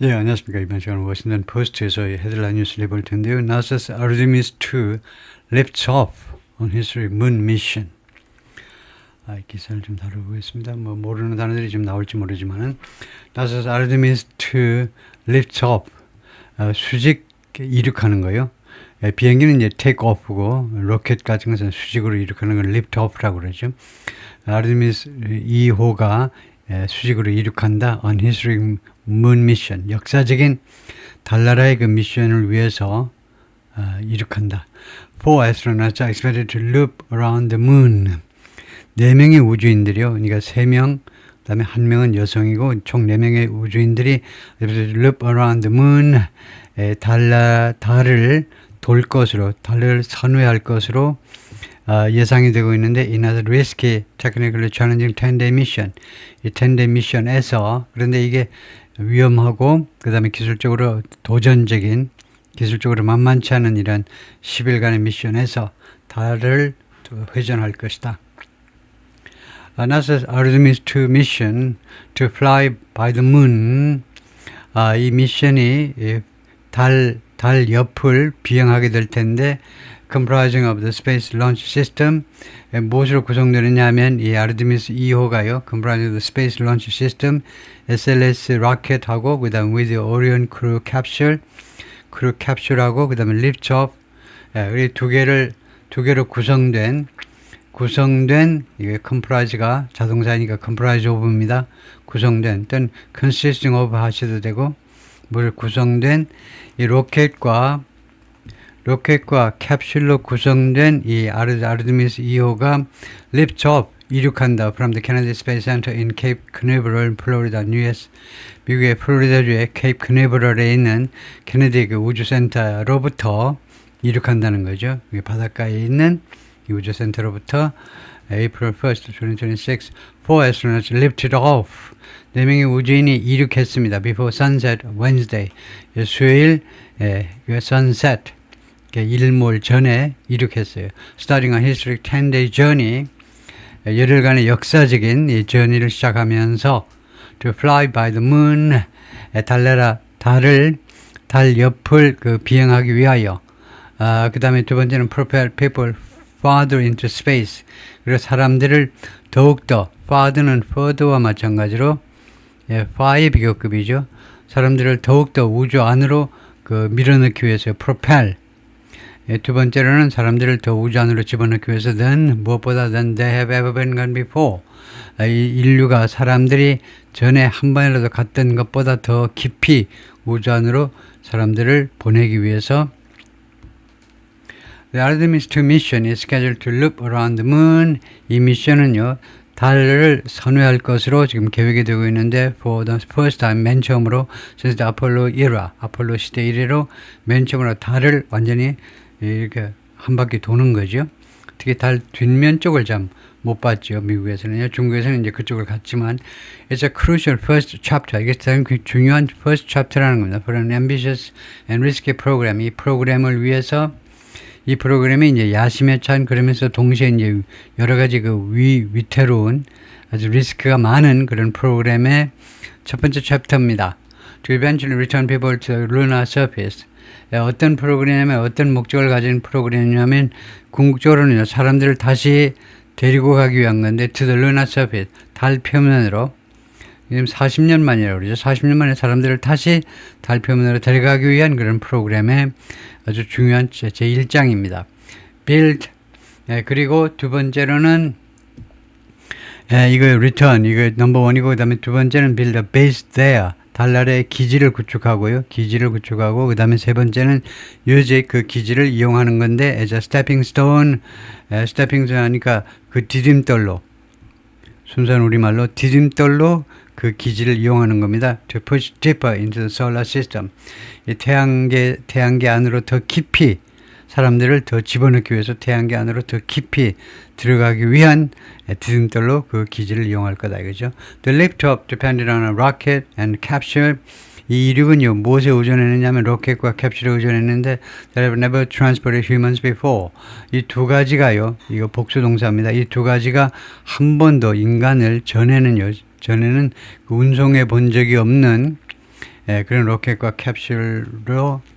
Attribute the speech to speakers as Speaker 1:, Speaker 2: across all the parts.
Speaker 1: 예, 안녕하십니까. 이번 시간은 워싱턴 포스트에서의 헤드라인 뉴스를 해볼 텐데요. NASA's Artemis 2 lifts off on his moon mission. 이 기사를 좀 다뤄보겠습니다. 모르는 단어들이 좀 나올지 모르지만은 NASA's Artemis 2 lifts off, 수직 이륙하는 거요. 비행기는 이제 take off고 로켓 같은 것은 수직으로 이륙하는 걸 lift off라고 그러죠. 아르테미스 2호가 수직으로 이륙한다. on his moon mission. 역사적인 달나라의 그 미션을 위해서 이륙한다. Four astronauts are expected to loop around the moon. 4명의 우주인들이요. 그러니까 3명, 그 다음에 1명은 여성이고 총 4명의 우주인들이 loop around the moon, 달을 돌 것으로, 달을 선회할 것으로 예상이 되고 있는데 another risky, technically challenging 10-day mission. 이 10-day mission에서 그런데 이게 위험하고 그 다음에 기술적으로 도전적인, 기술적으로 만만치 않은 이런 10일간의 미션에서 달을 회전할 것이다. NASA's Artemis 2 mission to fly by the moon. 이 미션이 달 옆을 비행하게 될 텐데 comprising of the Space Launch System. 무엇으로 구성되느냐 하면 이 아르테미스 2호가요. comprising of the Space Launch System, SLS 로켓하고 그 다음에 with the Orion Crew Capsule하고 그 다음에 lift off, 이 두 개로 구성된 이게 comprise가 자동사니까 comprise of입니다. 구성된 또는 consisting of 하셔도 되고 구성된 이 로켓과 캡슐로 구성된 이 아르테미스 2호가 lift off, 이륙한다. from the Kennedy Space Center in Cape Canaveral, 플로리다, US. 미국의 플로리다주의 Cape Canaveral에 있는 케네디 그 우주센터로부터 이륙한다는 거죠. 바닷가에 있는 이 우주센터로부터 April 1st, 2026, four astronauts lifted off. 4명의 우주인이 이륙했습니다. Before sunset, Wednesday. 수요일 sunset, 일몰 전에 이륙했어요. Starting a historic 10-day journey. 열흘간의 역사적인 이 journey를 시작하면서 to fly by the moon. 달 옆을 비행하기 위하여. 그 다음에 두 번째는 propel people farther into space. 그리고 사람들을 더욱더, farther는 further와 마찬가지로 far의 비교급이죠. 사람들을 더욱더 우주 안으로 밀어넣기 위해서 propel. 두 번째로는 사람들을 더 우주 안으로 집어넣기 위해서 무엇보다 than they have ever been gone before. 이 인류가 사람들이 전에 한 번이라도 갔던 것보다 더 깊이 우주 안으로 사람들을 보내기 위해서 The Artemis 2 mission is scheduled to loop around the moon. 이 미션은요, 달을 선회할 것으로 지금 계획이 되고 있는데 for the first time, 맨 처음으로 since the Apollo era, 아폴로 시대 이래로 맨 처음으로 달을 완전히 이렇게 한 바퀴 도는 거죠. 특히 달 뒷면 쪽을 참 못 봤죠. 미국에서는요. 중국에서는 이제 그쪽을 갔지만 it's a crucial first chapter. 이게 가장 중요한 first chapter라는 겁니다. For an ambitious and risky program. 이 프로그램을 위해서 이 프로그램이 이제 야심에 찬, 그러면서 동시에 이제 여러 가지 위태로운 아주 리스크가 많은 그런 프로그램의 첫 번째 챕터입니다. To eventually return people to the lunar surface. 어떤 프로그램에 어떤 목적을 가진 프로그램이냐면 궁극적으로는 사람들을 다시 데리고 가기 위한 건데 to the lunar surface, 달 표면으로. 지금 40년 만이라고 그러죠. 40년 만에 사람들을 다시 달 표면으로 데려가기 위한 그런 프로그램의 아주 중요한 제1장입니다. build. 그리고 두 번째로는 이거 return, 이거 넘버 원이고, 그 다음에 두 번째는 build a base there. 달나라의 기지를 구축하고요. 그 다음에 세 번째는 요새 그 기지를 이용하는 건데 as a stepping stone. stepping stone 하니까 그 디딤돌로, 순수한 우리말로 디딤돌로 그 기지를 이용하는 겁니다. To push deeper into the solar system. 이 태양계 안으로 더 깊이 사람들을 더 집어넣기 위해서 태양계 안으로 더 깊이 들어가기 위한 디딤돌로 그 기지를 이용할 거다 이거죠. The lift off depended on a rocket and capsule. 이 이륙은요, 무엇에 의존했느냐면 로켓과 캡슐에 의존했는데 that have never transported humans before. 이 두 가지가요, 이거 복수 동사입니다. 이 두 가지가 한 번도 인간을 전에는 운송해 본 적이 없는 그런 로켓과 캡슐에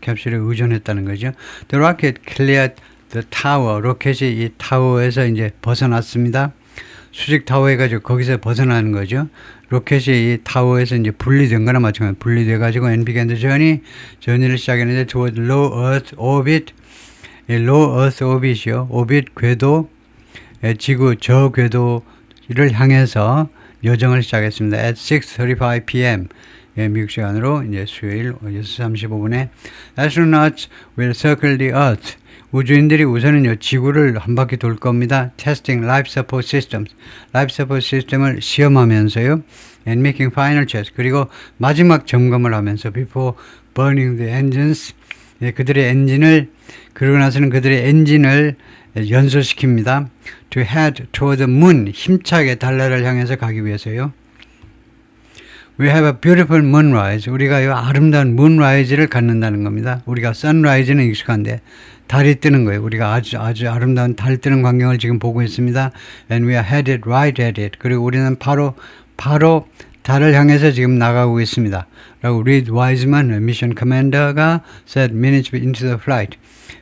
Speaker 1: 의존했다는 거죠. The rocket cleared the tower. 로켓이 이 타워에서 이제 벗어났습니다. 수직 타워 해가지고 거기서 벗어나는 거죠. 로켓이 이 타워에서 이제 분리된 거나 마찬가지로 분리돼가지고 and began the journey. 전이를 시작했는데 toward low earth orbit. low earth orbit이요. orbit 궤도, 지구 저궤도를 향해서 여정을 시작했습니다. At 6:35 p.m. 미국 시간으로 이제 수요일 6시 35분에 astronauts will circle the earth. 우주인들이 우선은요 지구를 한 바퀴 돌 겁니다. Testing life support systems. life support system을 시험하면서요. And making final checks. 그리고 마지막 점검을 하면서 before burning the engines. 그들의 엔진을 그러고 나서는 그들의 엔진을 연소시킵니다. To head toward the moon. 힘차게 달나라를 향해서 가기 위해서요. We have a beautiful moonrise. 우리가 이 아름다운 moonrise를 갖는다는 겁니다. 우리가 sunrise는 익숙한데 달이 뜨는 거예요. 우리가 아주 아름다운 달 뜨는 광경을 지금 보고 있습니다. And we are headed right at it. 그리고 우리는 바로 달을 향해서 지금 나가고 있습니다. 라고 Reed Wiseman, 미션 커맨더가 said minutes into the flight.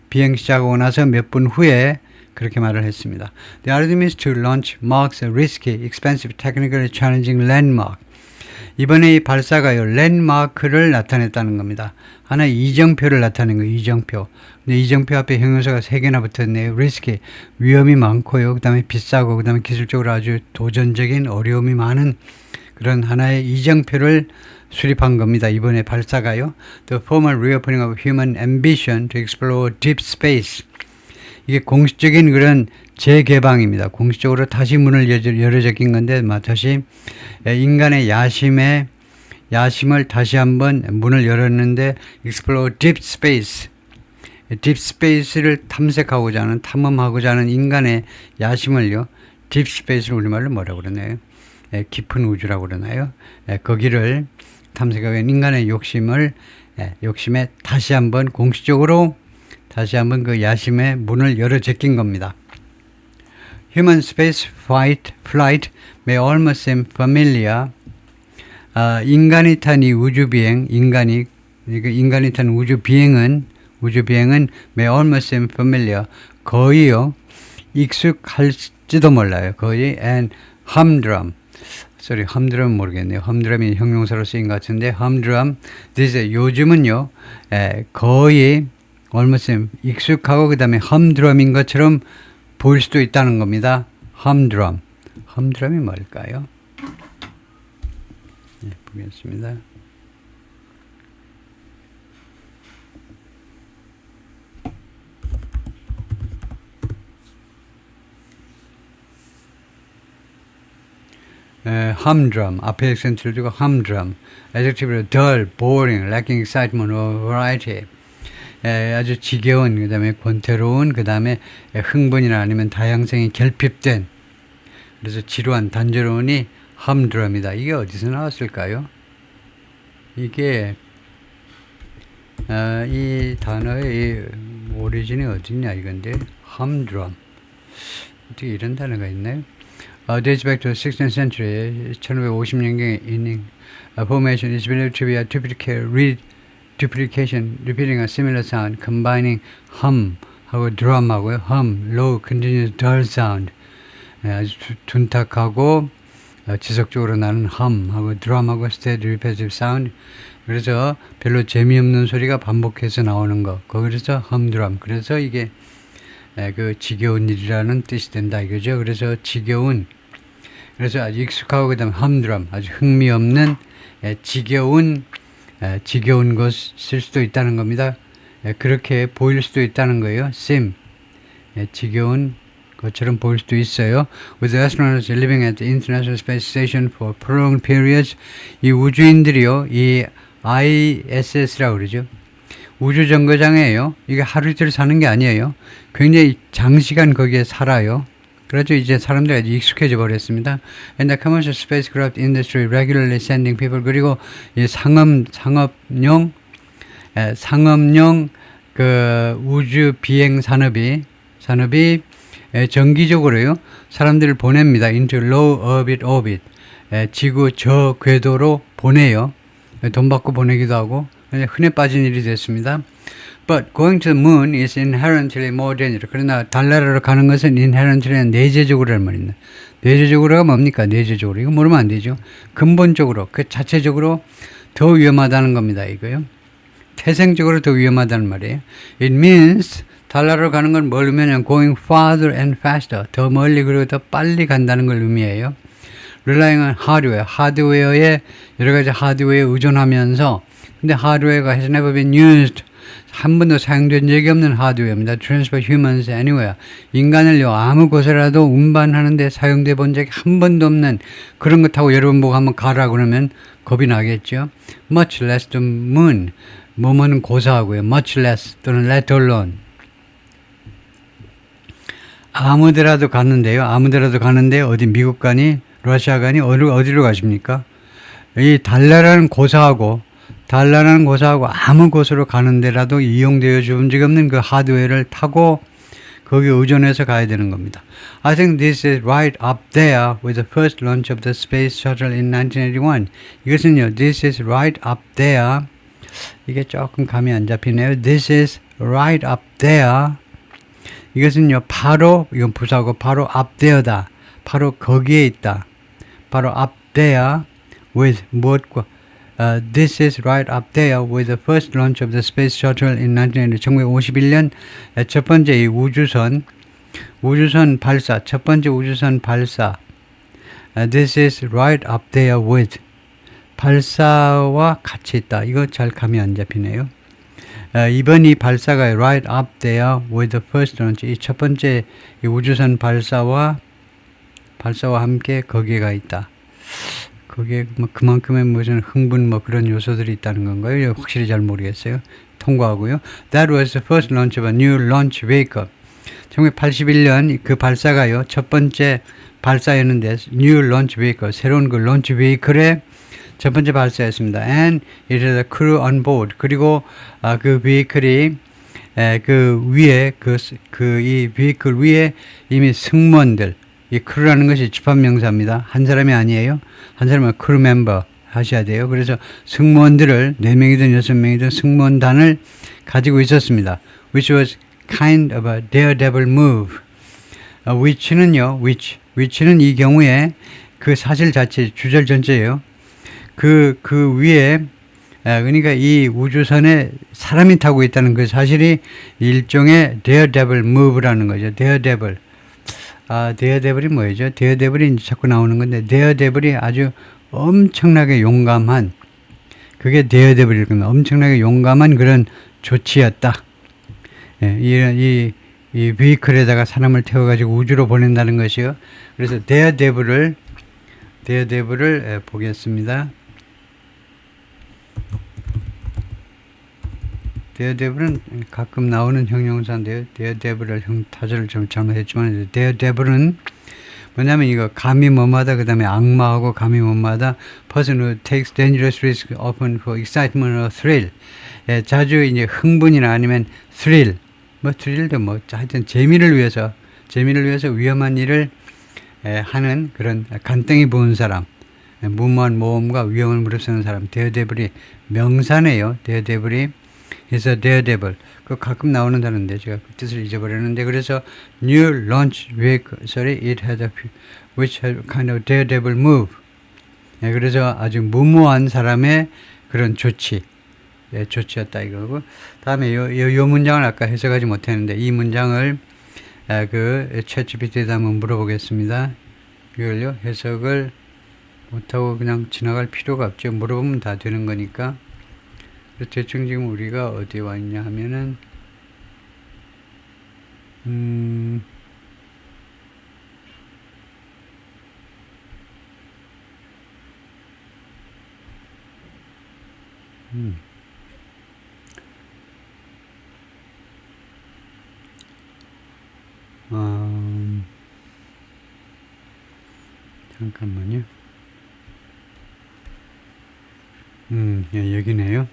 Speaker 1: 비행 시작하고 나서 몇 분 후에 그렇게 말을 했습니다. The Artemis II launch marks a risky, expensive, technically challenging landmark. 이번에 이 발사가요, 랜드마크를 나타냈다는 겁니다. 하나 이정표를 나타낸 거예요, 이정표. 근데 이정표 앞에 형용사가 3개나 붙었네요. risky, 위험이 많고요. 그 다음에 비싸고, 그 다음에 기술적으로 아주 도전적인 어려움이 많은 그런 하나의 이정표를 수립한 겁니다. 이번에 발사가요. The formal reopening of human ambition to explore deep space. 이게 공식적인 그런 재개방입니다. 공식적으로 다시 문을 열어제낀 건데, 다시 인간의 야심을 다시 한번 문을 열었는데, explore deep space. deep space를 탐색하고자 하는, 탐험하고자 하는 인간의 야심을요, deep space를 우리말로 뭐라고 그러나요? 깊은 우주라고 그러나요? 거기를 탐색하고 인간의 욕심에 다시 한번 공식적으로 다시 한번 그 야심의 문을 열어 제낀 겁니다. Human space flight may almost seem familiar. 인간이 탄 이 우주 비행, 인간이 탄 우주 비행은 may almost seem familiar. 거의요 익숙할지도 몰라요. 거의 and humdrum. humdrum 모르겠네요. humdrum이 형용사로 쓰인 것 같은데 humdrum. 요즘은요 거의 almost 익숙하고 그 다음에 humdrum인 것처럼 보일 수도 있다는 겁니다. humdrum이 뭘까요? 보겠습니다. humdrum, 앞에 액센트를 두고 humdrum, adjective로 dull, boring, lacking excitement or variety. 아주 지겨운, 그 다음에 권태로운, 그 다음에 흥분이나 아니면 다양성이 결핍된, 그래서 지루한, 단조로운이 humdrum이다. 이게 어디서 나왔을까요? 이게 이 단어의 오리진이 어디냐 이건데, humdrum. 어떻게 이런 단어가 있나요? Dates back to the 16th century, 1550년경에 in formation is believed to be a duplication, repeating a similar sound, combining hum 하고 drum 하고요. hum, low, continuous, dull sound. 아주 둔탁하고 지속적으로 나는 hum 하고 drum 하고 steady, repetitive sound. 그래서 별로 재미없는 소리가 반복해서 나오는 거. 그래서 humdrum. 그래서 이게 그 지겨운 일이라는 뜻이 된다 이거죠. 그래서 지겨운, 그래서 아주 익숙하고 그 다음에 humdrum, 아주 흥미없는 지겨운 것일 수도 있다는 겁니다. 그렇게 보일 수도 있다는 거예요. seem, 지겨운 것처럼 보일 수도 있어요. With astronauts living at the International Space Station for prolonged periods, 이 우주인들이요, 이 ISS라고 그러죠. 우주 정거장이에요. 이게 하루 이틀 사는 게 아니에요. 굉장히 장시간 거기에 살아요. 그래서 이제 사람들이 아주 익숙해져 버렸습니다. And the commercial spacecraft industry regularly sending people. 그리고 이 상업용 그 우주 비행 산업이 정기적으로요 사람들을 보냅니다. into low orbit. 지구 저궤도로 보내요. 돈 받고 보내기도 하고 흔해 빠진 일이 됐습니다. But going to the moon is inherently more dangerous. 그러나 달나라로 가는 것은 inherently 내재적으로란 말입니다. 내재적으로가 뭡니까? 내재적으로. 이거 모르면 안 되죠. 근본적으로, 그 자체적으로 더 위험하다는 겁니다. 이거요. 태생적으로 더 위험하다는 말이에요. It means 달나라로 가는 건 뭘 의미하냐면 going farther and faster. 더 멀리 그리고 더 빨리 간다는 걸 의미해요. Relying on hardware. 하드웨어에 여러 가지 하드웨어에 의존하면서 근데 하드웨어가 has never been used. 한 번도 사용된 적이 없는 하드웨어입니다. Transfer humans anywhere. 인간을요 아무 곳에라도 운반하는데 사용돼 본 적이 한 번도 없는 그런 거 타고 여러분 보고 한번 가라 그러면 겁이 나겠죠. Much less the moon. 뭐뭐는 고사하고요. Much less 또는 let alone. 아무데라도 갔는데요. 아무데라도 가는데 어디 미국 가니 러시아 가니 어디로 가십니까? 이 달나라는 고사하고 아무 곳으로 가는 데라도 이용되어 준 적이 없는 그 하드웨어를 타고 거기에 의존해서 가야 되는 겁니다. I think this is right up there with the first launch of the space shuttle in 1981. 이것은요, this is right up there. 이게 조금 감이 안 잡히네요. This is right up there. 이것은요, 바로, 이건 부사고 바로 up there다. 바로 거기에 있다. 바로 up there with 무엇과 This is right up there with the first launch of the space shuttle in 1951년 첫 번째 이 우주선 발사, 첫 번째 우주선 발사. This is right up there with 발사와 같이 있다. 이거 잘 감이 안 잡히네요. 이번 이 발사가 right up there with the first launch. 이 첫 번째 이 우주선 발사와 함께 거기에 가 있다. 거기에 뭐 그만큼의 무슨 흥분 뭐 그런 요소들이 있다는 건가요? 확실히 잘 모르겠어요. 통과하고요. That was the first launch of a new launch vehicle. 1981년 그 발사가요. 첫 번째 발사였는데 new launch vehicle. 새로운 그 launch vehicle의 첫 번째 발사였습니다. And it had a crew on board. 그리고 그 vehicle이 그 위에 이 vehicle 위에 이미 승무원들 이 크루라는 것이 집합명사입니다. 한 사람이 아니에요. 한 사람은 크루 멤버 하셔야 돼요. 그래서 승무원들을 4명이든 6명이든 승무원단을 가지고 있었습니다. Which was kind of a daredevil move. which는 이 경우에 그 사실 자체, 주절 전체예요. 그 위에 그러니까 이 우주선에 사람이 타고 있다는 그 사실이 일종의 daredevil move라는 거죠. daredevil. 데어데블이 뭐죠? 데어데블이 자꾸 나오는 건데, 데어데블이 아주 엄청나게 용감한, 그게 데어데블일 겁니다. 엄청나게 용감한 그런 조치였다. 예, 이 비클에다가 사람을 태워가지고 우주로 보낸다는 것이요. 그래서 데어데블을 보겠습니다. 데어데블은 가끔 나오는 형용사인데요. 데어데블을 타절을 좀 잘못했지만 데어데블은 뭐냐면 이거 감히 뭐마다 그 다음에 악마하고 감히 뭐마다 person who takes dangerous risk often for excitement or thrill. 예, 자주 이제 흥분이나 아니면 thrill thril도 하여튼 재미를 위해서 위험한 일을 하는 그런 간땡이 부은 사람, 무모한 모험과 위험을 무릅쓰는 사람. 데어데블이 명사네요. 데어데블이 그래서 daredevil 그 가끔 나오는 단어인데 제가 그 뜻을 잊어버렸는데 그래서 new launch vehicle it had a which had kind of daredevil move. 예, 그래서 아주 무모한 사람의 그런 조치였다 이거고. 다음에 요 문장을 아까 해석하지 못했는데 이 문장을 그 챗GPT에다 한번 물어보겠습니다. 이걸요 해석을 못하고 그냥 지나갈 필요가 없죠. 물어보면 다 되는 거니까. 대충 지금 우리가 어디에 와 있냐 하면은 잠깐만요. 예, 여기네요.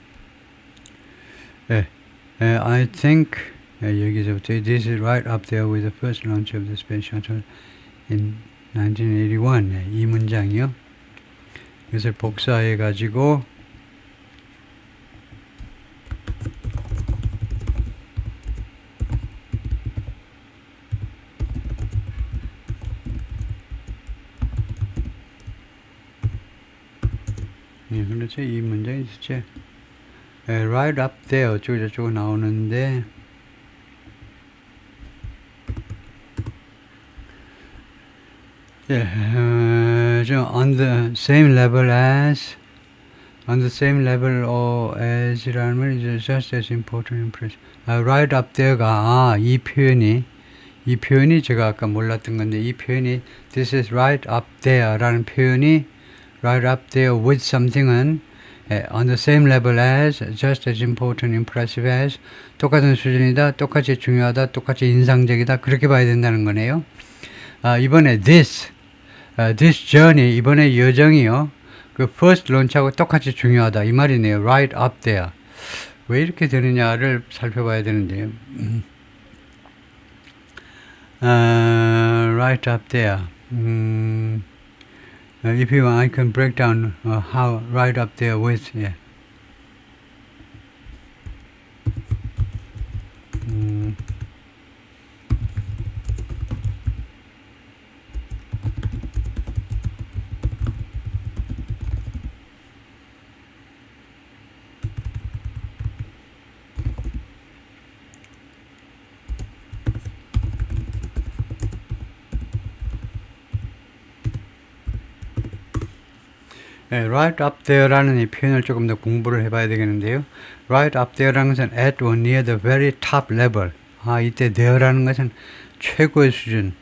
Speaker 1: I think 여기서부터 this is right up there with the first launch of the space shuttle in 1981. 이 문장이요. 이것을 복사해 가지고 그렇죠. 이 문장이 있었죠. right up there 어쩌고저쩌고 나오는데 on the same level as i라는 말이 just as important impression. right up there가 이 표현이 제가 아까 몰랐던 건데 이 표현이 this is right up there라는 표현이 right up there with something은 on the same level as, just as important, impressive as 똑같은 수준이다, 똑같이 중요하다, 똑같이 인상적이다 그렇게 봐야 된다는 거네요. 이번에 this journey 이번에 여정이요 그 first launch하고 똑같이 중요하다 이 말이네요. right up there 왜 이렇게 되느냐를 살펴봐야 되는데요. right up there if you want, I can break down how right up there with right up there라는 이 표현을 조금 더 공부를 해봐야 되겠는데요. right up there라는 것은 at or near the very top level. 이때 there라는 것은 최고의 수준을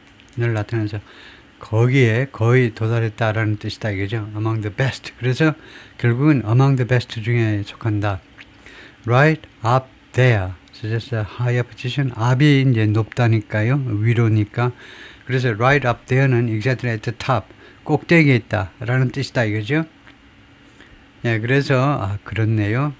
Speaker 1: 나타내서 거기에 거의 도달했다라는 뜻이다 이거죠. among the best. 그래서 결국은 among the best 중에 속한다. right up there. suggests a higher position. up이 이제 높다니까요. 위로니까. 그래서 right up there는 exactly at the top. 꼭대기에 있다라는 뜻이다 이거죠. 그래서 그렇네요.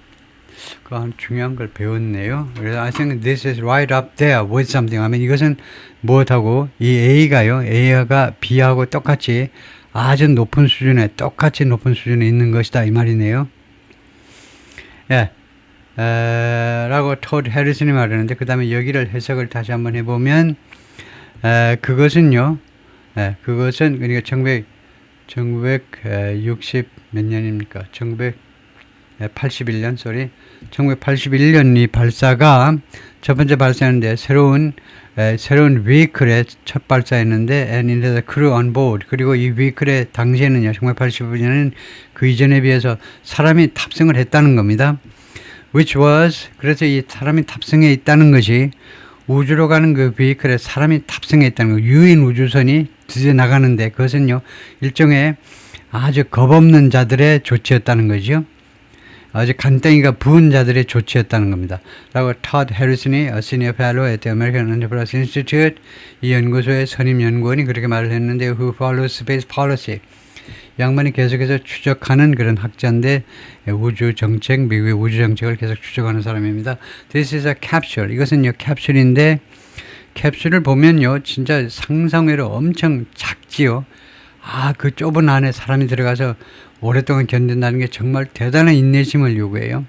Speaker 1: 그 중요한 걸 배웠네요. 그래서 I think this is right up there with something 하면 이것은 무엇하고 이 A가요. A가 B하고 똑같이 아주 높은 수준에 있는 것이다 이 말이네요. 라고 토드 해리슨이 말하는데 그 다음에 여기를 해석을 다시 한번 해보면 그것은요. 그것은 그러니까 1960 몇 년입니까? 1981년, 1981년 이 발사가 첫 번째 발사였는데 새로운 vehicle 첫 발사였는데 and it has a crew on board. 그리고 이 vehicle 당시에는요, 1981년은 그 이전에 비해서 사람이 탑승을 했다는 겁니다. Which was 그래서 이 사람이 탑승해 있다는 것이 우주로 가는 그 vehicle에 사람이 탑승해 있다는 거, 유인 우주선이 드디어 나가는데 그것은요 일종의 아주 겁없는 자들의 조치였다는 거죠. 아주 간땡이가 부은 자들의 조치였다는 겁니다. 라고 토드 해리슨이 시니어 펠로 at the American Enterprise Institute 이 연구소의 선임 연구원이 그렇게 말을 했는데 who follows space policy 양반이 계속해서 추적하는 그런 학자인데 우주 정책, 미국의 우주 정책을 계속 추적하는 사람입니다. This is a capsule. 이것은요 캡슐인데 캡슐을 보면요 진짜 상상외로 엄청 작지요. 그 좁은 안에 사람이 들어가서 오랫동안 견딘다는 게 정말 대단한 인내심을 요구해요.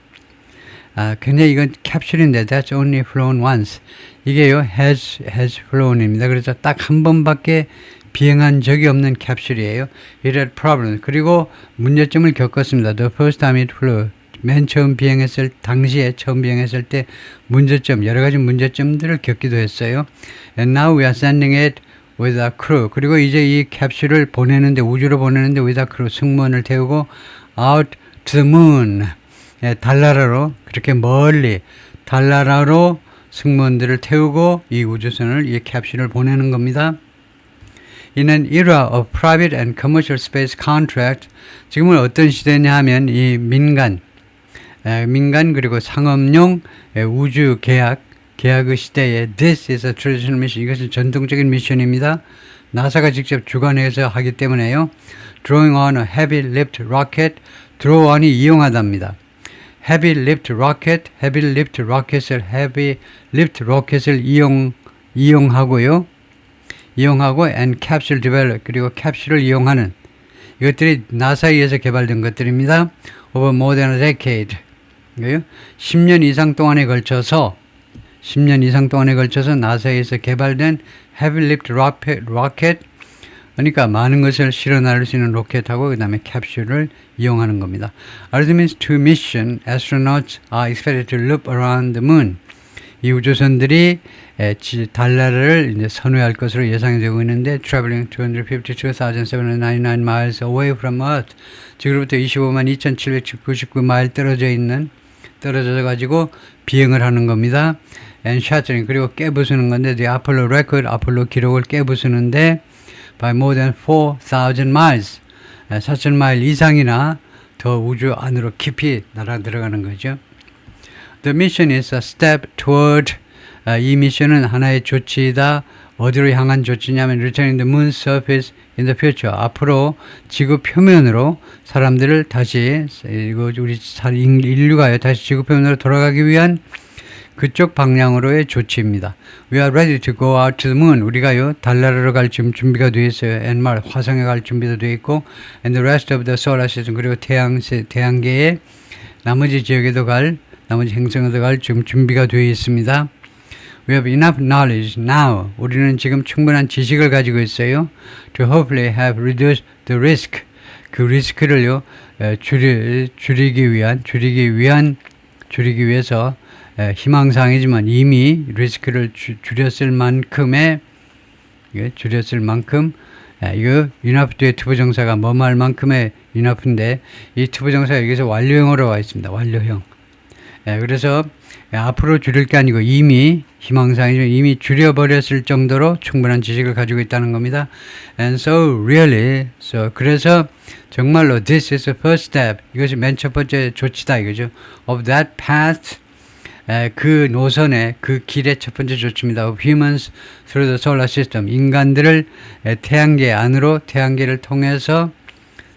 Speaker 1: 굉장히 이건 캡슐인데 that's only flown once. 이게요 has flown입니다. 그래서 딱 한 번밖에 비행한 적이 없는 캡슐이에요. It had problems. 그리고 문제점을 겪었습니다. The first time it flew. 맨 처음 당시에 처음 비행했을 때 여러 가지 문제점들을 겪기도 했어요. And now we are sending it with a crew. 그리고 이제 이 캡슐을 우주로 보내는데 with a crew, 승무원을 태우고 out to the moon. 달나라로, 그렇게 멀리 달나라로 승무원들을 태우고 이 캡슐을 보내는 겁니다. In an era of private and commercial space contract, 지금은 어떤 시대냐 하면 이 민간 그리고 상업용 우주 계약의 시대에 this is a traditional mission. 이것은 전통적인 미션입니다. 나사가 직접 주관해서 하기 때문에요. Drawing on a heavy lift rocket, draw on이 이용하답니다. heavy lift rocket을 이용하고요. and capsule develop 그리고 캡슐을 이용하는 이것들이 나사에 의해서 개발된 것들입니다. Over more than a decade. 10년 이상 동안에 걸쳐서 나사에서 개발된 heavy lift rocket 그러니까 많은 것을 실어 나를 수 있는 로켓하고 그 다음에 캡슐을 이용하는 겁니다. Artemis 2 mission, astronauts are expected to loop around the moon. 이 우주선들이 달나라를 이제 선회할 것으로 예상되고 있는데 traveling 252,799 miles away from Earth. 지구로부터 25만 2,799마일 떨어져 가지고 비행을 하는 겁니다. And shattering 그리고 깨부수는 건데 the Apollo record, 아폴로 기록을 깨부수는데 by more than 4,000 miles, 4,000마일 이상이나 더 우주 안으로 깊이 날아 들어가는 거죠. The mission is a step toward, 이 미션은 하나의 조치이다. 어디로 향한 조치냐면 returning the moon's surface in the future. 앞으로 지구 표면으로 사람들을 다시, 우리 인류가요, 다시 지구 표면으로 돌아가기 위한 그쪽 방향으로의 조치입니다. We are ready to go out to the moon. 우리가요, 달나라로 갈 준비가 되어 있어요. and 화성에 갈 준비도 되어 있고, and the rest of the solar system. 그리고 태양계의 나머지 지역에도 나머지 행성에도 갈 준비가 되어 있습니다. We have enough knowledge now. 우리는 지금 충분한 지식을 가지고 있어요. To hopefully have reduced the risk. 그 리스크를요, 줄이기 위해서 희망사항이지만 이미 리스크를 줄였을 만큼 이거 enough 뒤에 투부정사가 뭐뭐 할 만큼의 enough인데 이 투부정사가 여기서 완료형으로 와 있습니다. 완료형. 그래서 앞으로 줄일 게 아니고 이미 희망사항이지만 이미 줄여버렸을 정도로 충분한 지식을 가지고 있다는 겁니다. And so really, 그래서 정말로 this is the first step. 이것이 맨 첫 번째 조치다 이거죠. Of that path. 그 노선의 그 길의 첫 번째 조치입니다. Of humans through the solar system. 인간들을 태양계 안으로 태양계를 통해서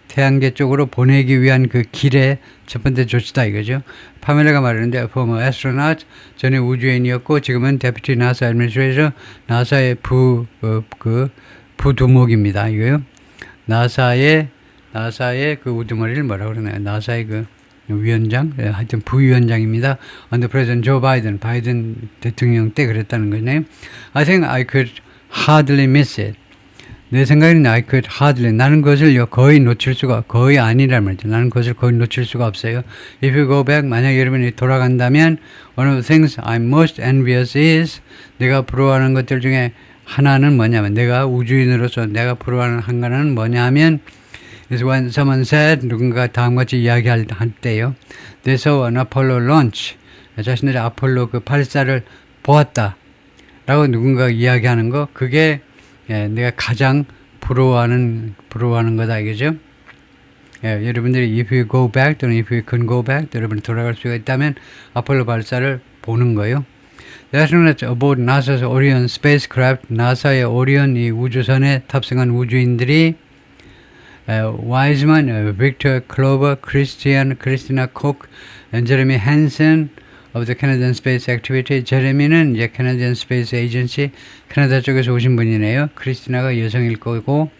Speaker 1: 태양계 쪽으로 보내기 위한 그 길의 첫 번째 조치다 이거죠. 파멜라가 말하는데 former astronaut, 전에 우주인이었고 지금은 Deputy NASA Administrator, 나사의 부두목입니다. 이거요. 나사의 그 우두머리를 뭐라고 그러나요? 나사의 그 위원장, 하여튼 부위원장입니다. Under President Joe Biden, 바이든 대통령 때 그랬다는 거네요. I think I could hardly miss it. 내 생각에는 I could hardly, 나는 그것을 거의 놓칠 수가, 거의 아니란 말이죠. 나는 그것을 거의 놓칠 수가 없어요. If you go back, 만약 여러분이 돌아간다면 one of the things I'm most envious is, 내가 부러워하는 것들 중에 하나는 뭐냐면, 내가 우주인으로서 내가 부러워하는 한 가지는 뭐냐면 is when someone said, 누군가 다음같이 이야기할 때요. They saw an Apollo launch. 자신들의 아폴로 그 발사를 보았다. 라고 누군가 이야기하는 거, 그게 내가 가장 부러워하는 거다, 이거죠. 여러분들이 if you go back 또는 if you can go back, 여러분이 돌아갈 수가 있다면 아폴로 발사를 보는 거예요. The astronauts aboard NASA's Orion spacecraft, 나사의 오리온 이 우주선에 탑승한 우주인들이 Wiseman, Victor Clover, Christina Koch, Jeremy Hansen of the Canadian Space Activity. 제레미는 이제 Canadian Space Agency, 캐나다 쪽에서 오신 분이네요. 크리스티나가 여성일 거고,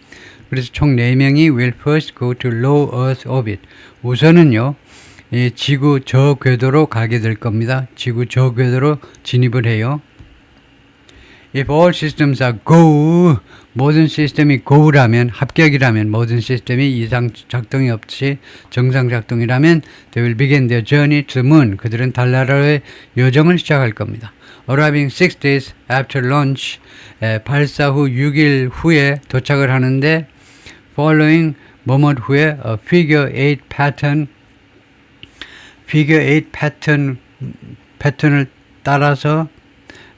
Speaker 1: 그래서 총 4명이 will first go to low Earth orbit. 우선은요, 이 지구 저궤도로 가게 될 겁니다. 지구 저궤도로 진입을 해요. If all systems are go, 모든 시스템이 go라면, 합격이라면, 모든 시스템이 이상 작동이 없이 정상 작동이라면 they will begin their journey to the moon. 그들은 달나라의 여정을 시작할 겁니다. Arriving 6 days after launch, 발사 후 6일 후에 도착을 하는데 following 뭐뭇 후에 a figure 8 패턴을 따라서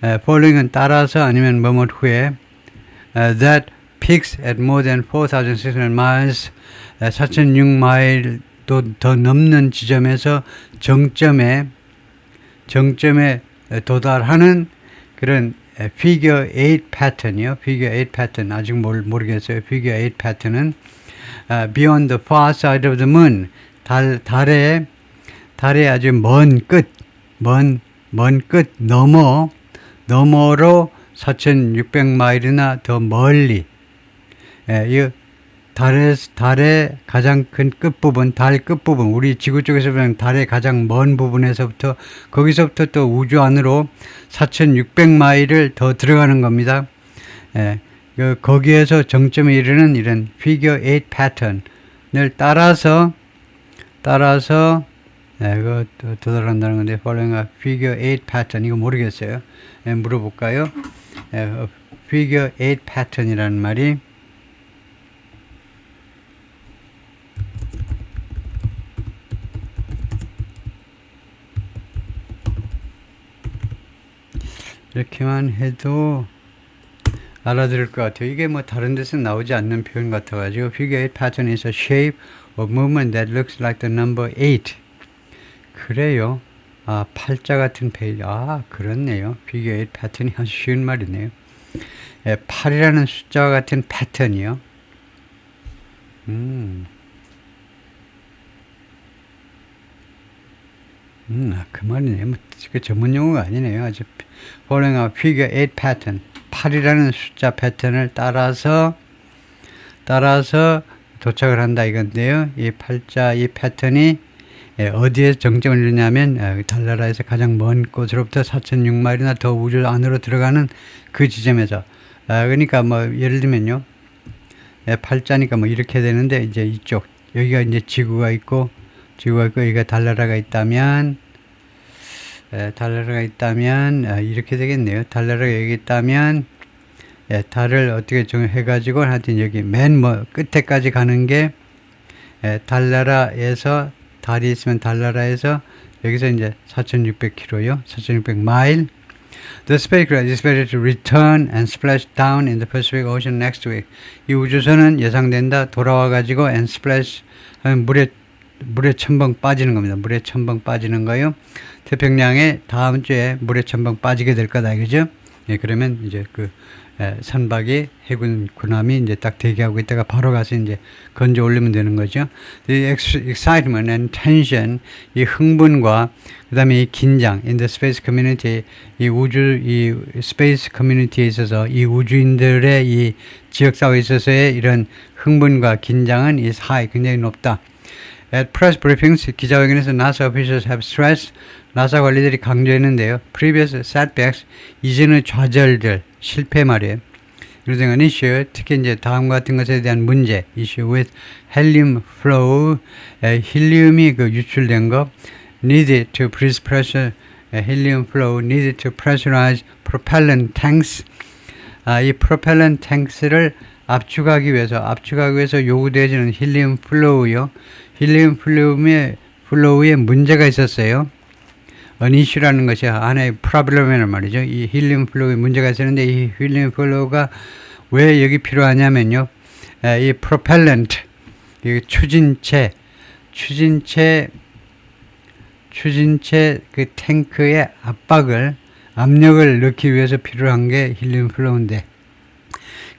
Speaker 1: following은 따라서 아니면 뭐뭇 후에 that peaks at more than 4,600 miles 4,600마일도 더 넘는 지점에서 정점에 도달하는 그런 figure 8 패턴이요. figure 8 패턴 아직 모르겠어요. figure 8 패턴은 beyond the far side of the moon 달의 아주 먼 끝 너머로 4,600마일이나 더 멀리, 이 달의 가장 큰 끝부분, 달 끝부분, 우리 지구 쪽에서 보면 달의 가장 먼 부분에서부터, 거기서부터 또 우주 안으로 4,600마일을 더 들어가는 겁니다. 거기에서 정점에 이르는 이런 figure 8 패턴을 따라서 이거 도달한다는 건데 following a figure 8 pattern 이거 모르겠어요. 물어볼까요? figure 8 pattern이라는 말이 이렇게만 해도 알아들을 것 같아요. 이게 뭐 다른 데서 나오지 않는 표현 같아가지고 figure 8 pattern is a shape of movement that looks like the number 8. 그래요. 아, 팔자 같은 페이지. 아, 그렇네요. figure 8 패턴이 아주 쉬운 말이네요. 8이라는 숫자와 같은 패턴이요. 그 말이네요. 뭐, 그 전문 용어가 아니네요. 아주 following a figure 8 pattern. 8이라는 숫자 패턴을 따라서 도착을 한다 이건데요. 이 팔자, 이 패턴이 어디에 정점을 이루냐면 달나라에서 가장 먼 곳으로부터 4,600마일이나 더 우주 안으로 들어가는 그 지점에서 그러니까 뭐 예를 들면요. 팔자니까 뭐 이렇게 되는데 이제 이쪽 여기가 이제 지구가 있고 여기가 달나라가 있다면 이렇게 되겠네요. 달나라가 여기 있다면 달을 어떻게 정해가지고 하여튼 여기 맨 끝에까지 가는 게 달나라에서 달이 있으면 달나라에서 여기서 이제 4,600km요. 4,600마일. The spacecraft is expected to return and splash down in the Pacific Ocean next week. 이 우주선은 예상된다. 돌아와가지고 and splash 하면 물에 첨벙 빠지는 겁니다. 물에 첨벙 빠지는 거요. 태평양에 다음 주에 물에 첨벙 빠지게 될 거다. 그죠? 그러면 이제 선박이 해군 군함이 이제 딱 대기하고 있다가 바로 가서 이제 건져 올리면 되는 거죠. The excitement and tension, 이 흥분과 그다음에 이 긴장, in the space community, 이 스페이스 커뮤니티에 있어서 이 우주인들의 이 지역 사회에 있어서의 이런 흥분과 긴장은 is high, 굉장히 높다. At press briefings, 기자회견에서 NASA officials have stressed, 나사 관리들이 강조했는데요. Previous setbacks, 이전의 좌절들, 실패 말이에요. 그래서 an issue, 특히 이제 다음 같은 것에 대한 문제, issue with helium flow, 헬륨이 유출된 거, needed to breathe pressure, helium flow, needed to pressurize propellant tanks. 이 propellant tanks를 압축하기 위해서 요구되어지는 헬륨 플로우요. 헬륨 플로우에 문제가 있었어요. an issue라는 것이 하나의 프로블럼이란 말이죠. 이 헬륨 플로우에 문제가 있었는데 이 헬륨 플로우가 왜 여기 필요하냐면요. 이 propellant, 이 추진체 그 탱크의 압력을 넣기 위해서 필요한 게 헬륨 플로우인데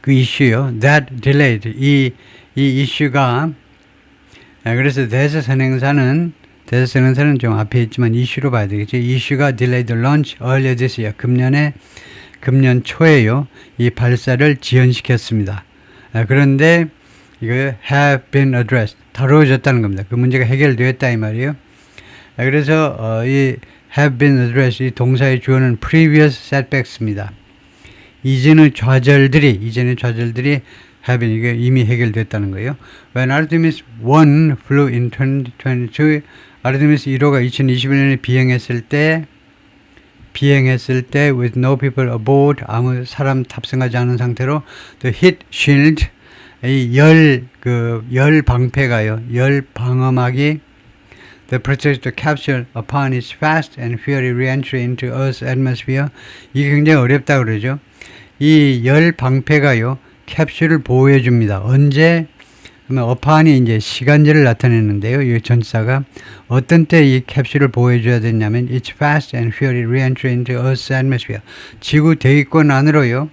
Speaker 1: 그 이슈요. That delayed, 이 이슈가 그래서 대서선행사는 좀 앞에 있지만 이슈로 봐야 되겠죠. 이슈가 delayed launch earlier this year. 금년 초에요. 이 발사를 지연시켰습니다. 그런데 이거 have been addressed. 다루어졌다는 겁니다. 그 문제가 해결되었다 이 말이에요. 그래서 이 have been addressed 이 동사의 주어는 previous setbacks입니다. 이전의 좌절들이 have been 이게 이미 해결됐다는 거예요. When Artemis 1 flew in 2022, 아르테미스 1호가 2021년에 비행했을 때 with no people aboard, 아무 사람 탑승하지 않은 상태로 the heat shield, 이 열 방패가요. 열 방어막이 the protect the capsule upon its fast and fiery re-entry into Earth's atmosphere. 이게 굉장히 어렵다 그러죠. 이 열 방패가요. 캡슐을 보호해 줍니다. 언제? 그러면 upon이 이제 시간제를 나타내는데요. 이 전치사가 어떤 때 이 캡슐을 보호해 줘야 되냐면 it's fast and fiery re-entry into Earth's atmosphere. 지구 대기권 안으로요.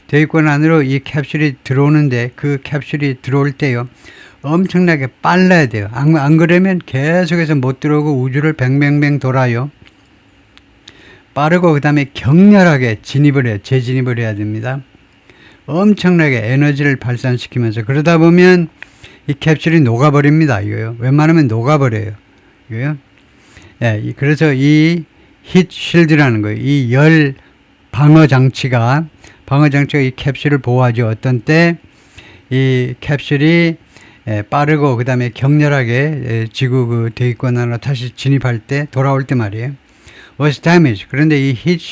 Speaker 1: 대기권 안으로 이 캡슐이 들어오는데 그 캡슐이 들어올 때요. 엄청나게 빨라야 돼요. 안 그러면 계속해서 못 들어오고 우주를 뱅뱅뱅 돌아요. 빠르고 그 다음에 격렬하게 재진입을 해야 됩니다. 엄청나게 에너지를 발산시키면서 그러다 보면 이 캡슐이 녹아버립니다. 이거요. 웬만하면 녹아버려요. 이거요. 예, 그래서 이 히트 실드라는 거예요. 이 열 방어 장치가 이 캡슐을 보호하죠. 어떤 때 이 캡슐이 빠르고 그 다음에 격렬하게 지구 그 대기권으로 다시 진입할 때 돌아올 때 말이에요. was damaged. 그런데 이 히트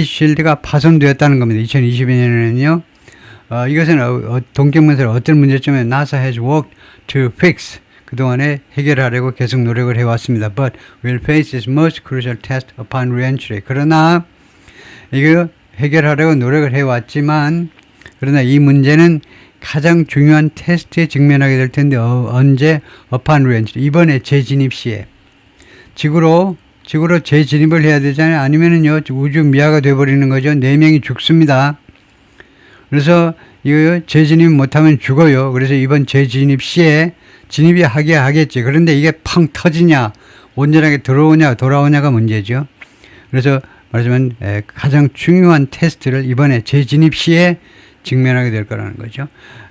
Speaker 1: 쉴드가 파손되었다는 겁니다. 2022년에는요. 이것은 동격문서를 어떤 문제점에 NASA has worked to fix. 그동안에 해결하려고 계속 노력을 해왔습니다. But will face its most crucial test upon re-entry. 그러나 이거 해결하려고 노력을 해왔지만 그러나 이 문제는 가장 중요한 테스트에 직면하게 될 텐데 언제? upon re-entry. 이번에 재진입 시에 지구로 재진입을 해야 되잖아요. 아니면은요 우주 미아가 돼버리는 거죠. 4명이 죽습니다. 그래서 이거 재진입 못하면 죽어요. 그래서 이번 재진입 시에 진입이 하겠지. 그런데 이게 팡 터지냐, 온전하게 들어오냐, 돌아오냐가 문제죠. 그래서 말하자면 가장 중요한 테스트를 이번에 재진입 시에 직면하게 될 거라는 거죠.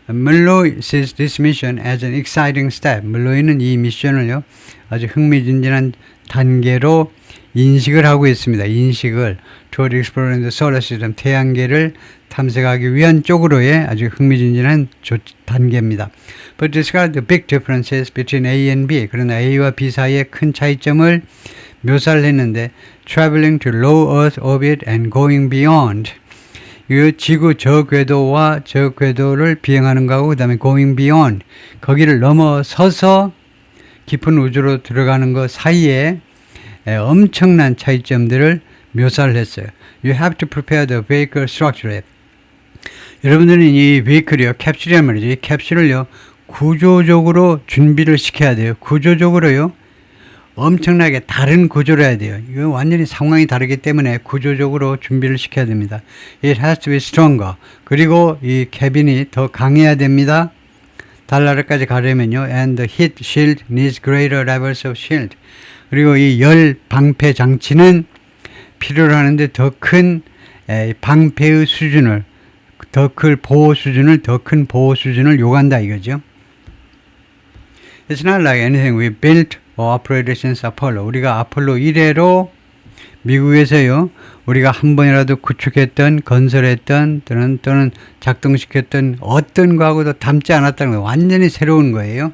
Speaker 1: Mulloy sees this mission as an exciting step. 물로이는 이 미션을요 아주 흥미진진한 단계로 인식을 하고 있습니다. 인식을 toward exploring the solar system, 태양계를 탐색하기 위한 쪽으로의 아주 흥미진진한 단계입니다. But describe the big differences between A and B. 그러나 A와 B 사이의 큰 차이점을 묘사를 했는데 traveling to low Earth orbit and going beyond. 이 지구 저 궤도와 저 궤도를 비행하는 거하고 그 다음에 going beyond. 거기를 넘어서서 깊은 우주로 들어가는 것 사이에 엄청난 차이점들을 묘사를 했어요. You have to prepare the vehicle structure. 여러분들은 이 vehicle이요, 캡슐이란 말이죠. 이 캡슐을요, 구조적으로 준비를 시켜야 돼요. 구조적으로요, 엄청나게 다른 구조를 해야 돼요. 이거 완전히 상황이 다르기 때문에 구조적으로 준비를 시켜야 됩니다. It has to be stronger. 그리고 이 캐빈이 더 강해야 됩니다. 달나라까지 가려면요. And the heat shield needs greater levels of shield. 그리고 이 열 방패 장치는 필요로 하는데 더 큰 방패의 수준을, 더 큰 보호 수준을 요구한다 이거죠. It's not like anything we built or operated since Apollo. 우리가 아폴로 1회로 미국에서요, 우리가 한 번이라도 구축했던, 건설했던, 또는 작동시켰던 어떤 거하고도 닮지 않았다는 거예요. 완전히 새로운 거예요.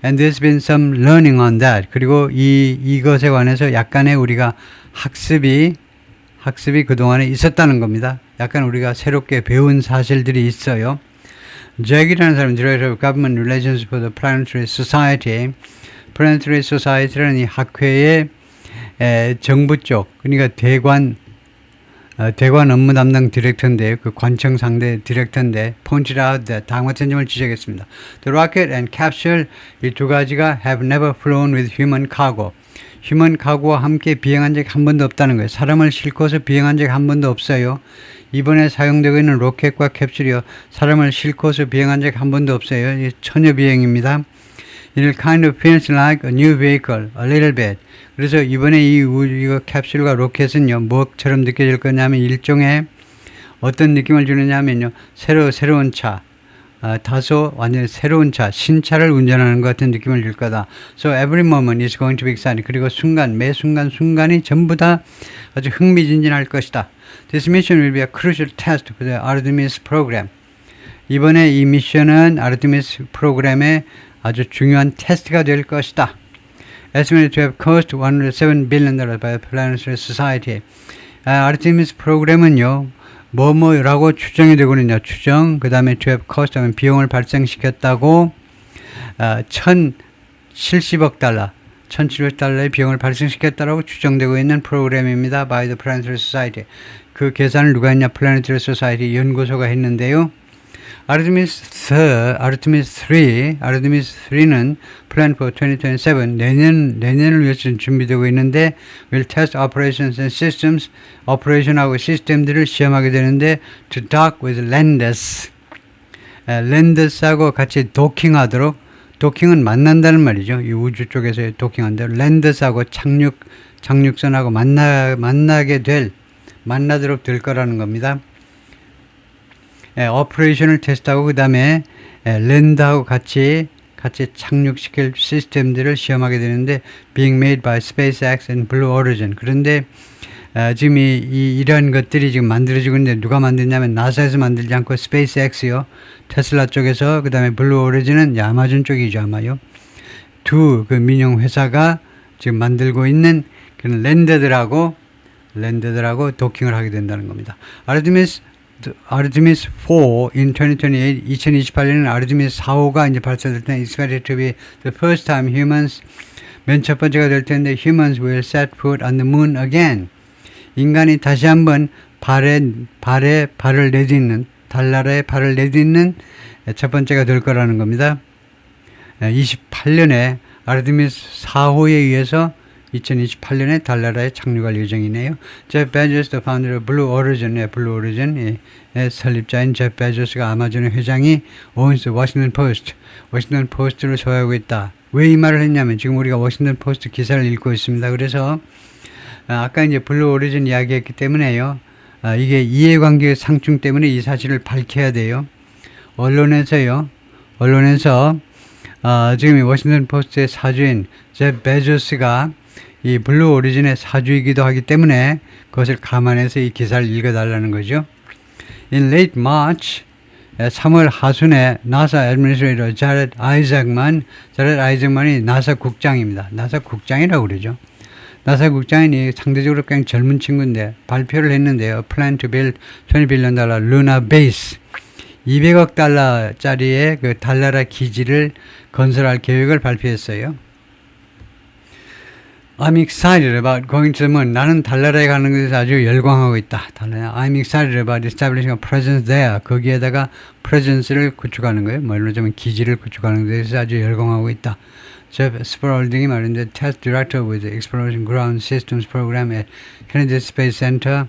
Speaker 1: And there's been some learning on that. 그리고 이것에 관해서 약간의 우리가 학습이 그동안에 있었다는 겁니다. 약간 우리가 새롭게 배운 사실들이 있어요. 잭이라는 사람은 Director of Government Relations for the Planetary Society. Planetary Society라는 이 학회의 정부 쪽, 그러니까 대관 업무 담당 디렉터인데, 그 관청 상대 디렉터인데, pointed out that 다음 같은 점을 지적했습니다. The rocket and capsule, 이 두 가지가 have never flown with human cargo. 휴먼 카고와 함께 비행한 적이 한 번도 없다는 거예요. 사람을 싣고서 비행한 적이 한 번도 없어요. 이번에 사용되고 있는 로켓과 캡슐이요, 사람을 싣고서 비행한 적이 한 번도 없어요. 처녀 비행입니다. It kind of feels like a new vehicle, a little bit. 그래서 이번에 이거 캡슐과 로켓은요, 뭐처럼 느껴질 거냐면 일종의 어떤 느낌을 주느냐면요, 새로운 차, 다소 완전히 새로운 차, 신차를 운전하는 것 같은 느낌을 줄 거다. So every moment is going to be exciting. 그리고 매 순간이 전부 다 아주 흥미진진할 것이다. This mission will be a crucial test for the Artemis program. 이번에 이 미션은 아르테미스 프로그램의 아주 중요한 테스트가 될 것이다. Estimated to have cost $107 billion by the Planetary Society. 아르테미스 프로그램은요, 뭐라고 추정이 되거든요. 그 다음에 to have cost 하면 비용을 발생시켰다고 1,070억 달러, 1,700달러의 비용을 발생시켰다고 추정되고 있는 프로그램입니다. By the Planetary Society. 그 계산을 누가 했냐? Planetary Society 연구소가 했는데요. Artemis 3는 plan for 2027, 내년을 위해서 준비되고 있는데 will test operations and systems, operation하고 시스템들을 시험하게 되는데 to dock with landers, landers하고 같이 도킹하도록, 도킹은 만난다는 말이죠. 이 우주 쪽에서 도킹한다. landers하고 착륙선하고 만나도록 될 거라는 겁니다. 오퍼레이션을 테스트하고 그 다음에 랜드하고 같이 착륙시킬 시스템들을 시험하게 되는데 being made by SpaceX and Blue Origin. 그런데 지금 이런 것들이 지금 만들어지고 있는데 누가 만드냐면 나사에서 만들지 않고 스페이스X요. 테슬라 쪽에서 그다음에 블루 오리진은 아마존 쪽이죠 아마요. 두 그 민영 회사가 지금 만들고 있는 그런 랜더들하고 도킹을 하게 된다는 겁니다. 아르테미스 4 in 2028, 2028년에는 아르테미스 4호가 이제 발사될 때 expected to be the first time humans 맨 첫 번째가 될 텐데 humans will set foot on the moon again. 인간이 다시 한번 발에 발을 내딛는 달나라에 발을 내딛는 첫 번째가 될 거라는 겁니다. 28년에 아르테미스 4호에 의해서 2028년에 달나라에 착륙할 예정이네요. 제프 베조스, the founder of Blue Origin, 블루 오리진의 설립자인 제프 베조스가 아마존의 회장이 owns 워싱턴 포스트를 소유하고 있다. 왜 이 말을 했냐면 지금 우리가 워싱턴 포스트 기사를 읽고 있습니다. 그래서 아까 이제 블루 오리진 이야기했기 때문에요. 이게 이해관계 상충 때문에 이 사실을 밝혀야 돼요. 언론에서 지금 워싱턴 포스트의 사주인 제프 베조스가 이 블루 오리진의 사주이기도 하기 때문에 그것을 감안해서 이 기사를 읽어달라는 거죠. In late March, 3월 하순에 나사 애드미니스트레이터 자렛 아이잭만이 나사 국장입니다. 나사 국장이라고 그러죠. 나사 국장이 상대적으로 굉장히 젊은 친구인데 발표를 했는데요. Plan to build $20 billion lunar base. 200억 달러짜리의 그 달나라 기지를 건설할 계획을 발표했어요. I'm excited about going to the moon. 나는 달나라에 가는 것에 아주 열광하고 있다. I'm excited about establishing a presence there. 거기에다가 presence를 구축하는 거예요. 말로 하자면 기지를 구축하는 것에 아주 열광하고 있다. 제프 스프롤딩이 말했는데 Test Director with the Exploration Ground Systems Program at Kennedy Space Center.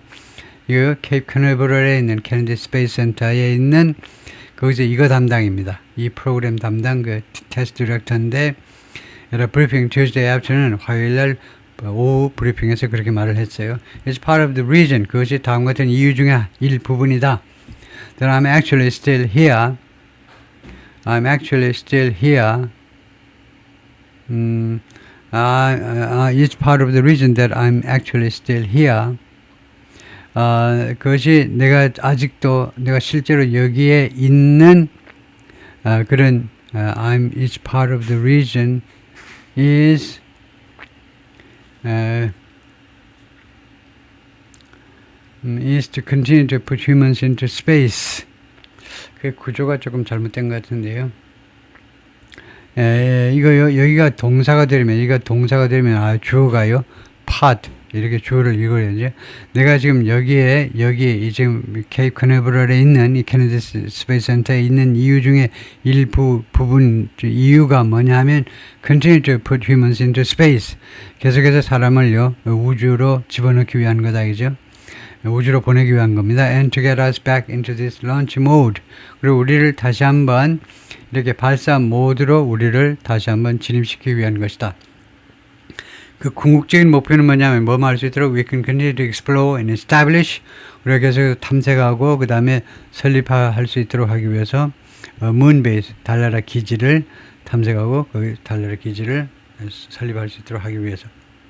Speaker 1: 이거 케이프 캐너버럴에 있는 케네디 스페이스 센터에 있는 거기서 이거 담당입니다. 이 프로그램 담당 그 테스트 디렉터인데 브리핑 Tuesday afternoon 화요일날 오후 브리핑에서 그렇게 말을 했어요. It's part of the reason. 그것이 다음 같은 이유 중에 일부분이다. That I'm actually still here. It's part of the reason that I'm actually still here. 그것이 내가 실제로 여기에 있는 그런 it's part of the reason is to continue to put humans into space. 그 구조가 조금 잘못된 것 같은데요. 여기가 동사가 되면 주어가요. part 이렇게 주어를 읽어야죠. 내가 지금 여기 지금 케이프 캐너버럴에 있는 이 케네디 스페이스 센터에 있는 이유 중에 부분 이유가 뭐냐면 continue to put humans into space. 계속해서 사람을요 우주로 집어넣기 위한 거다, 그죠? 우주로 보내기 위한 겁니다. And to get us back into this launch mode. 그리고 우리를 다시 한번 이렇게 발사 모드로 우리를 다시 한번 진입시키기 위한 것이다. 그 궁극적인 목표는 뭐냐면 뭐 할 수 있도록 we can continue to explore and establish. 우리가 계속 탐색하고 그 다음에 설립할 수 있도록 하기 위해서 moon base 달나라 기지를 탐색하고 그 달나라 기지를 설립할 수 있도록 하기 위해서.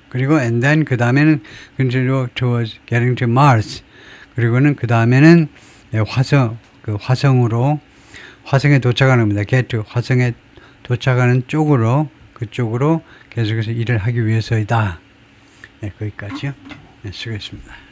Speaker 1: 그리고 and then 그 다음에는 continue towards getting to Mars. 그리고는 그 다음에는 화성에 도착하는 겁니다. get to 화성에 도착하는 그쪽으로 계속해서 일을 하기 위해서이다. 네, 거기까지요. 네, 수고했습니다.